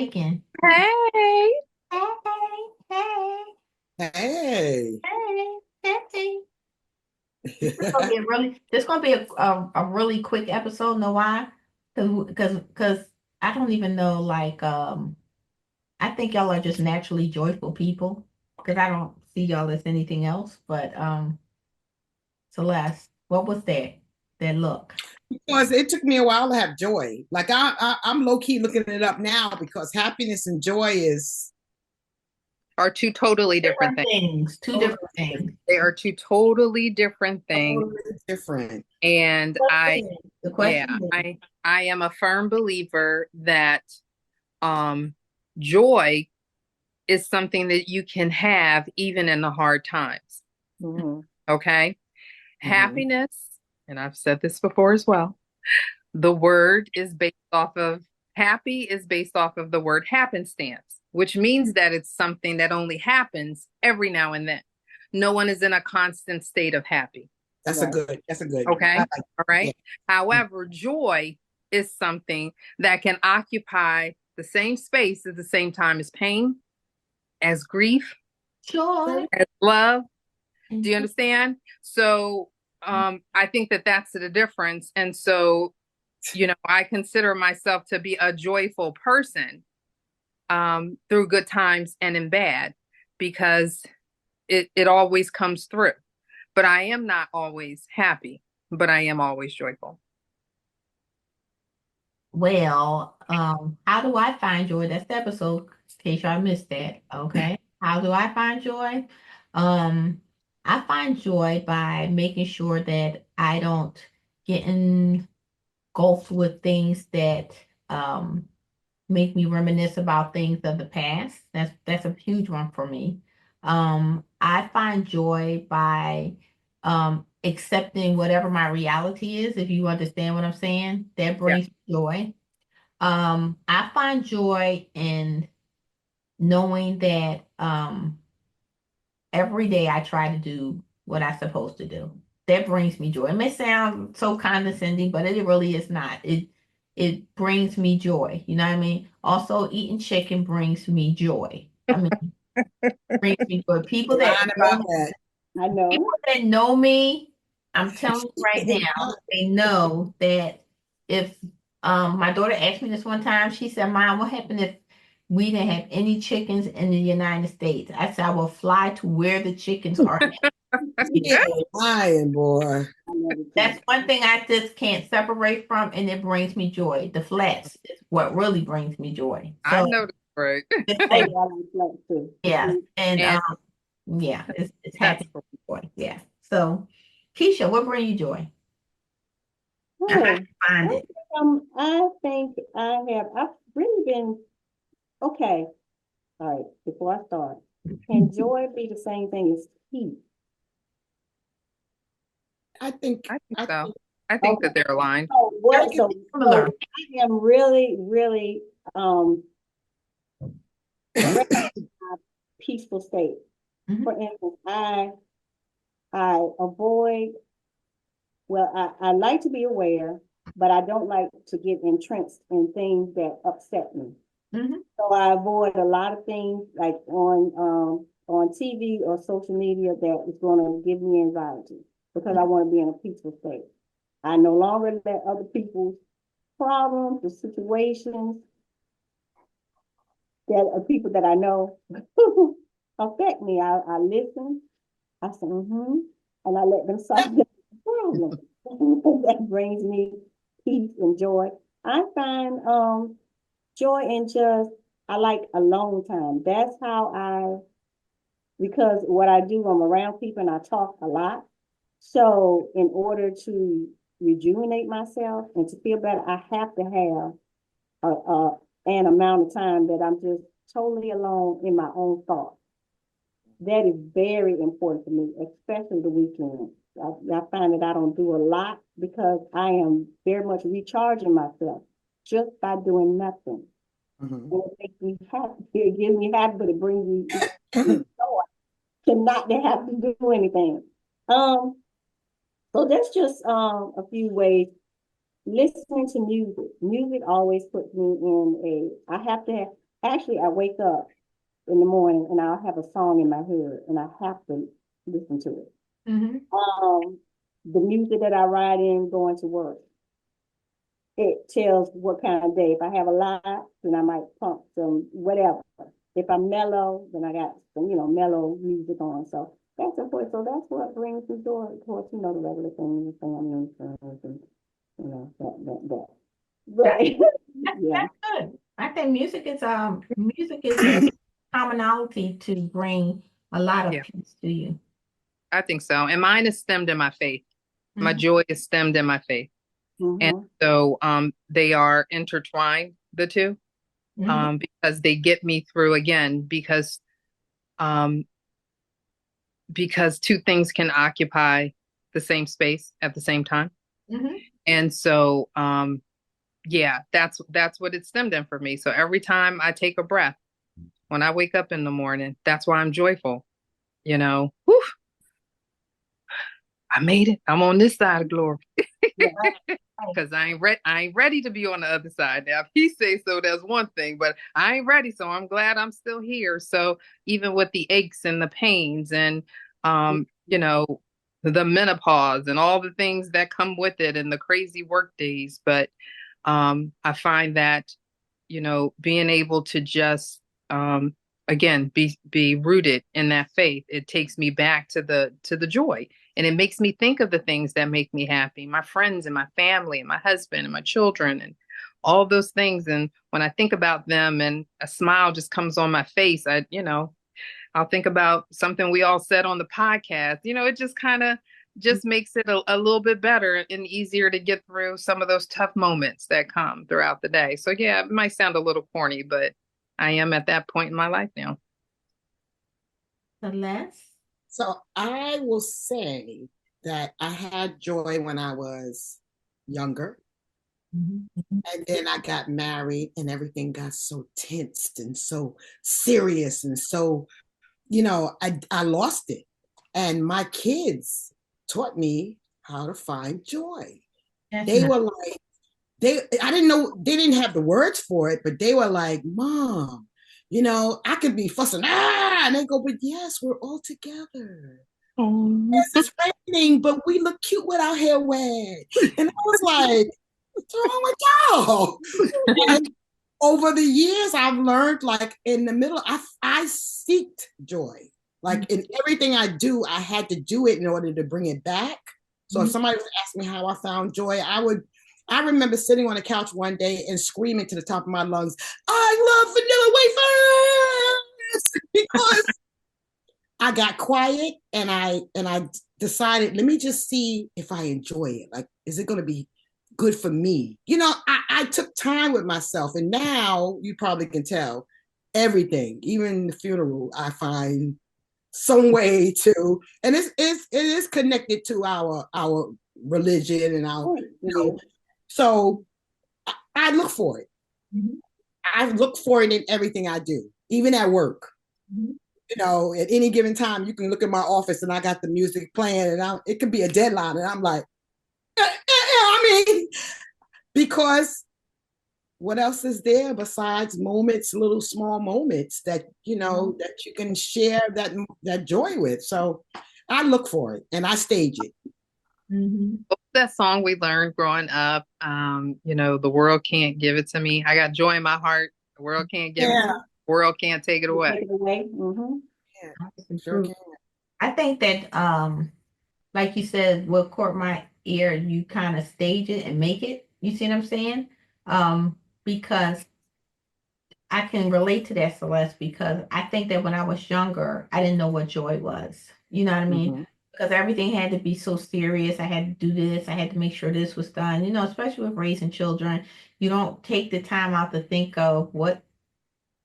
chicken. Hey, Hey, hey, Hey. hey, hey. This gonna be a really quick episode. Know why? Because I don't even know. I think y'all are just naturally joyful people. Because I don't see y'all as anything else. But Celeste, what was that? That look? Because it took me a while to have joy. Like I'm low key looking it up now because happiness and joy is are two totally different Different things. things. Two totally, different things. They are two totally different things. totally different. And The yeah, question is, I am a firm believer that um, joy is something that you can have even in the hard times. mhm. Okay. Mhm. Happiness, and I've said this before as well, the word is based off of happy is based off of the word happenstance, which means that it's something that only happens every now and then. No one is in a constant state of happy. Right. That's a good. I Okay. like All yeah. right. However, joy is something that can occupy the same space at the same time as pain, as grief, Joy. as love. Do you Mhm. understand? So I think that that's the difference. And so, I consider myself to be a joyful person through good times and in bad because it always comes through. But I am not always happy, but I am always joyful. Well, how do I find joy? That's the episode, in case y'all missed that. Okay. How do I find joy? Um, I find joy by making sure that I don't get engulfed with things that make me reminisce about things of the past. That's a huge one for me. I find joy by accepting whatever my reality is, if you understand what I'm saying. That Yeah. brings joy. I find joy in knowing that every day I try to do what I'm supposed to do. That brings me joy. It may sound so condescending, but it really is not. It brings me joy. You know what I mean? Also, eating chicken brings me joy. I mean, brings me joy. Lying about that. I know. People that know me, I'm telling you right now, they know that if my daughter asked me this one time, she said, Mom, what happened if we didn't have any chickens in the United States? I said, I will fly to where the chickens are. Yeah, lying, boy. That's one thing I just can't separate from, and it brings me joy. The flats is what really brings me joy. I So know that's right. just say, yeah, and And yeah, it's that's happy joy. Yeah. So, Keisha, what brings you joy? I have Oh, to find it. I think I've really been, okay. All right, before I start, can joy be the same thing as peace? I think I think I so. think I think Okay. that they're aligned. So Very what, so, so similar. I am really, um, very peaceful state. Mhm. For instance, I avoid, well, I like to be aware, but I don't like to get entrenched in things that upset me. Mhm. So I avoid a lot of things like on TV or social media that is going to give me anxiety because I want to be in a peaceful state. I no longer let other people's problems, the situations that are people that I know affect me. I listen. I say, and I let them solve the problem. That brings me peace and joy. I find joy in just I like alone time. That's how because what I do, I'm around people and I talk a lot. So in order to rejuvenate myself and to feel better, I have to have an amount of time that I'm just totally alone in my own thoughts. That is very important for me, especially the weekend. I find that I don't do a lot because I am very much recharging myself just by doing nothing. Mhm. And it makes me happy. It gives me happy, but it brings me joy to not to have to do anything. Um, so that's just a few ways. Listening to music. Music always puts me in a. I have to have. Actually, I wake up in the morning and I'll have a song in my head and I have to listen to it. Mm-hmm. The music that I ride in going to work, it tells what kind of day. If I have a lot, then I might pump some whatever. If I'm mellow, then I got some, mellow music on. So that's important. So that's what brings me joy. Of course, the regular things, family and friends, and that. That, But yeah, that's good. I think music is a commonality to bring a lot of Yeah, peace to you. I think so. And mine is stemmed in my faith. My Mm-hmm. joy is stemmed in my faith. And mm-hmm, so they are intertwined, the two, Mm-hmm. because they get me through again, um, because two things can occupy the same space at the same time. Mm-hmm. And so yeah, that's what it stemmed in for me. So every time I take a breath, when I wake up in the morning, that's why I'm joyful. Whew, I made it. I'm on this side of glory. yeah, Right. Because I ain't ready to be on the other side. Now, if he say so, that's one thing, but I ain't ready, so I'm glad I'm still here. So even with the aches and the pains and the menopause and all the things that come with it and the crazy work days, but I find that, being able to just again be rooted in that faith, it takes me back to the joy. And it makes me think of the things that make me happy, my friends and my family and my husband and my children and all those things. And when I think about them and a smile just comes on my face, I'll think about something we all said on the podcast. It just kind of just makes it a little bit better and easier to get through some of those tough moments that come throughout the day. So yeah, it might sound a little corny, but I am at that point in my life now. Celeste. So I will say that I had joy when I was younger. Mm-hmm. And then I got married and everything got so tensed and so serious and so, I lost it. And my kids taught me how to find joy. That's They nice. were like, I didn't know, they didn't have the words for it, but they were like, Mom, I could be fussing, and they go, but yes, we're all together. Oh. Yes, it's raining, but we look cute with our hair wet. And I was like, what's wrong with y'all? And over the years, I've learned, like, in the middle, I seeked joy. Like in everything I do, I had to do it in order to bring it back. So if Mm-hmm. somebody was asking me how I found joy, I remember sitting on the couch one day and screaming to the top of my lungs, I love vanilla wafers because I got quiet and I decided, let me just see if I enjoy it. Like, is it going to be good for me? I took time with myself, and now you probably can tell everything, even the funeral, I find some way to, and it is connected to our religion and our, right, it you know, is. so I look for it. Mm-hmm. I look for it in everything I do, even at work. Mm-hmm. At any given time, you can look at my office and I got the music playing, and it could be a deadline, and I'm like, I mean, because what else is there besides moments, little small moments that that you can share that joy with? So I look for it and I stage it. Mm-hmm. What was that song we learned growing up? The world can't give it to me. I got joy in my heart. The world can't give it to me. Yeah, The world can't take it You take away. it away. Mm-hmm. yeah, That's sure true. can. I think that like you said, what caught my ear, you kind of stage it and make it. You see what I'm saying? Because I can relate to that, Celeste, because I think that when I was younger, I didn't know what joy was. You know what I mean? Mm-hmm. Because everything had to be so serious. I had to do this. I had to make sure this was done. Especially with raising children, you don't take the time out to think of what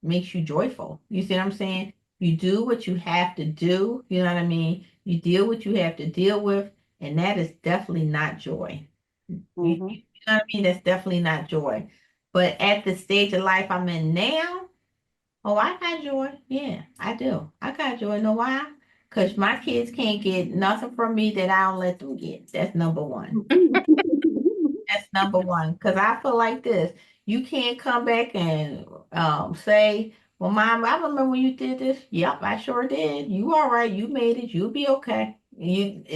makes you joyful. You see what I'm saying? You do what you have to do. You know what I mean? You deal what you have to deal with, and that is definitely not joy. Mm-hmm. You know what I mean? That's definitely not joy. But at the stage of life I'm in now, oh, I got joy. Yeah, I do. I got joy. Know why? Because my kids can't get nothing from me that I don't let them get. That's number one. That's number one. Because I feel like this. You can't come back and say, well, Mom, I remember when you did this. Yep, I sure did. You all right. You made it. You'll be okay.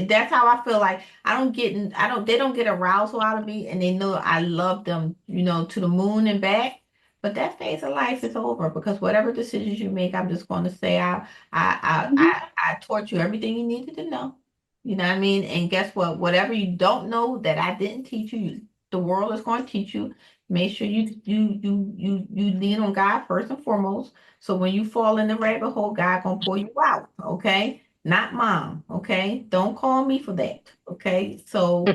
That's how I feel like they don't get arousal out of me, and they know I love them, to the moon and back. But that phase of life is over because whatever decisions you make, I'm just going to say Mhm. I taught you everything you needed to know. You know what I mean? And guess what? Whatever you don't know that I didn't teach you, the world is going to teach you. Make sure you lean on God first and foremost. So when you fall in the rabbit hole, God gonna pull you out. Okay, not mom. Okay, don't call me for that. Okay, so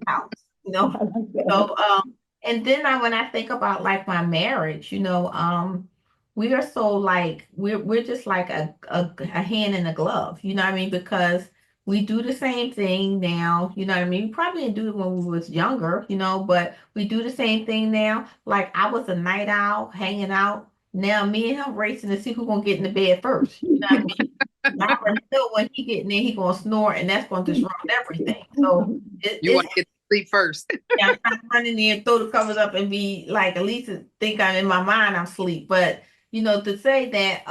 house. I like that. So and then when I think about like my marriage, we are so like we're just like a hand in a glove, you know what I mean? Because we do the same thing now, you know what I mean? We probably didn't do it when we was younger, but we do the same thing now. Like I was a night owl hanging out. Now me and him racing to see who's gonna get in the bed first. You know what I mean? I already know when he get in there, he gonna snore and that's gonna disrupt everything. So You it's want to get to sleep first. yeah, I'm trying to run in there and throw the covers up and be like, at least think I'm in my mind, I'm asleep. But to say that,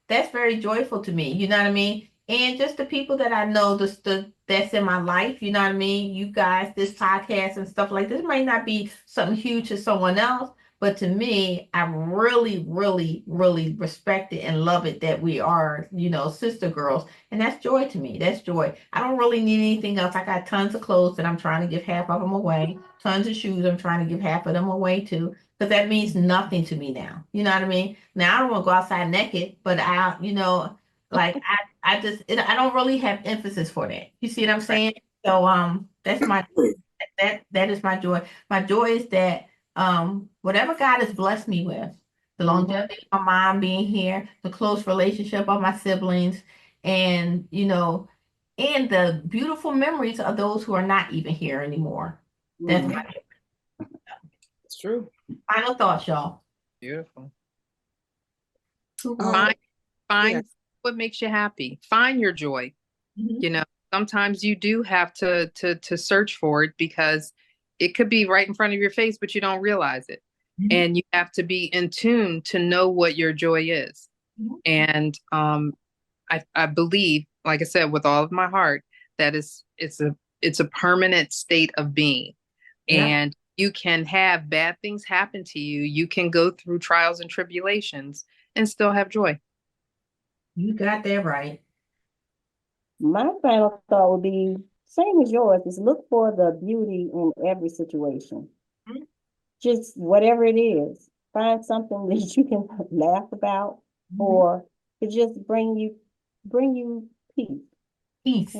that's very joyful to me. You know what I mean? And just the people that I know, that's in my life. You know what I mean? You guys, this podcast and stuff like this might not be something huge to someone else, but to me, I really, really, really respect it and love it that we are, sister girls. And that's joy to me. That's joy. I don't really need anything else. I got tons of clothes that I'm trying to give half of them away. Tons of shoes I'm trying to give half of them away too. Because that means nothing to me now. You know what I mean? Now I don't want to go outside naked, but like I don't really have emphasis for that. You see what I'm Right. saying? So that's that is my joy. My joy is that whatever God has blessed me with, the longevity of my mom being here, the close relationship of my siblings, and and the beautiful memories of those who are not even here anymore. That's Mhm. my It's true. final thoughts, y'all. Beautiful. Who Uh, wants? Find yeah. find what makes you happy. Find your joy. Mhm, You know, sometimes you do have to search for it because it could be right in front of your face, but you don't realize it. mhm, And you have to be in tune to know what your joy is. mhm. And I believe, like I said, with all of my heart, that it's a permanent state of being. Yeah, And you can have bad things happen to you. You can go through trials and tribulations and still have joy. you got that right. My final thought would be same as yours, is look for the beauty in every situation. Mhm, Just whatever it is, find something that you can laugh about mhm. or to just bring you peace. Peace,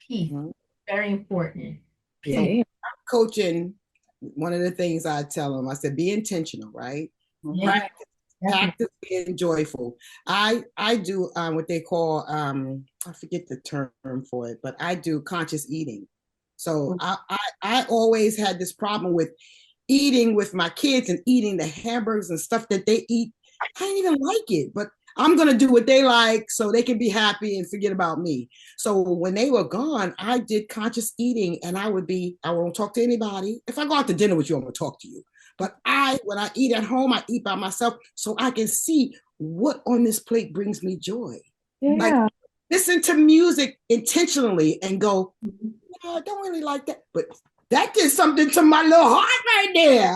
peace, Mhm. very important. So Peace. Yeah. coaching, one of the things I tell them, I said, be intentional, right? Mhm. Yeah, Practice, definitely. practice being joyful. I do what they call I forget the term for it, but I do conscious eating. So I always had this problem with eating with my kids and eating the hamburgers and stuff that they eat. I didn't even like it, but I'm gonna do what they like so they can be happy and forget about me. So when they were gone, I did conscious eating and I won't talk to anybody. If I go out to dinner with you, I'm gonna talk to you. But when I eat at home, I eat by myself so I can see what on this plate brings me joy. Like Yeah. listen to music intentionally and go, yeah, I don't really like that. But that did something to my little heart right there.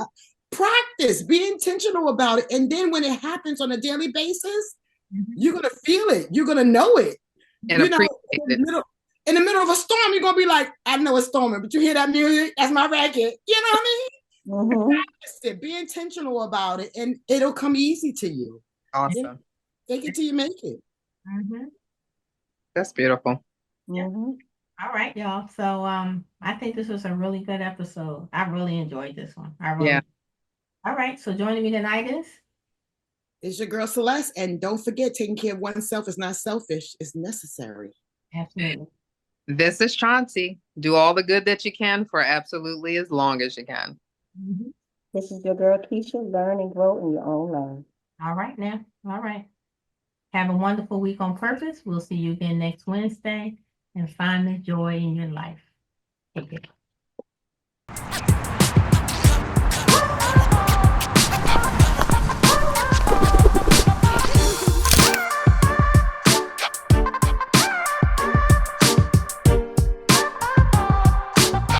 Practice, be intentional about it. And then when it happens on a daily basis, Mhm. you're gonna feel it. You're gonna know it. And You know, appreciate in the it. middle, in the middle of a storm, you're gonna be like, I know it's storming, but you hear that music? That's my record. You know what I mean? Mhm. Practice it. Be intentional about it, and it'll come easy to you. You know, Awesome. take it till you make it. Mhm. That's beautiful. Yeah. Mhm. All right, y'all. So I think this was a really good episode. I really enjoyed this one. I Yeah. really. All right. So joining me tonight is It's your girl Celeste, and don't forget, taking care of oneself is not selfish; it's necessary. absolutely. This is Chauncey. Do all the good that you can for absolutely as long as you can. Mhm. This is your girl Keisha. Learn and grow in your own love. All right now. All right. Have a wonderful week on purpose. We'll see you again next Wednesday and find the joy in your life. Take care.